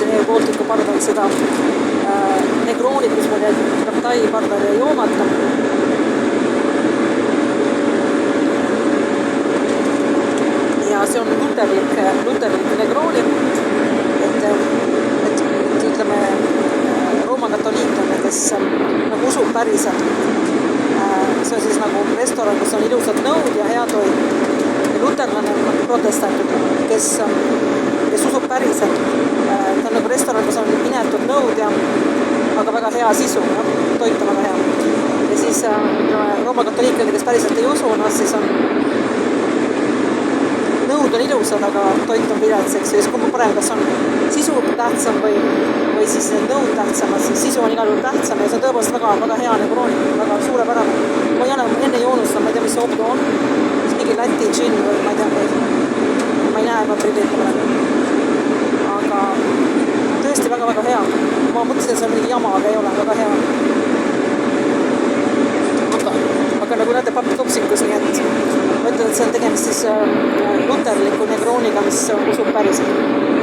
Air Balticu pardal seda Negroni, kus ma Tai pardal ja joomata. Ja see on luterlik Negroni, et ütleme, Rooma katoliiklane, kes nagu usub päriselt. See on siis nagu restoran, kus on ilusad nõud ja hea toit. Ja luterlane on protestant, kes usub päriselt. Ta on nagu restoran, kus on inetud nõud ja aga väga hea sisu, toit on väga hea. Ja siis Rooma katoliiklane, kes päriselt ei usu, siis on nõud on ilusad, aga toit on vilets, eks. Ja siis kumb parem, kas on sisu tähtsam või siis need nõud tähtsamad, siis sisu on igal juhul tähtsam ja see on tõepoolest väga hea Negroni, väga suurepärane. Ma ei ole enne joonustan, ma ei tea, mis see opto on. Siis mingi Läti džinn või ma ei tea, ma ei näe, ma prillid praegu. Aga tõesti väga hea. Ma mõtlesin, et see on mingi jama, aga ei ole väga hea. Aga nagu näete papp topsikus, nii et ma ütlen, et see on tegemist siis luterliku Negroniga, mis usub päriselt.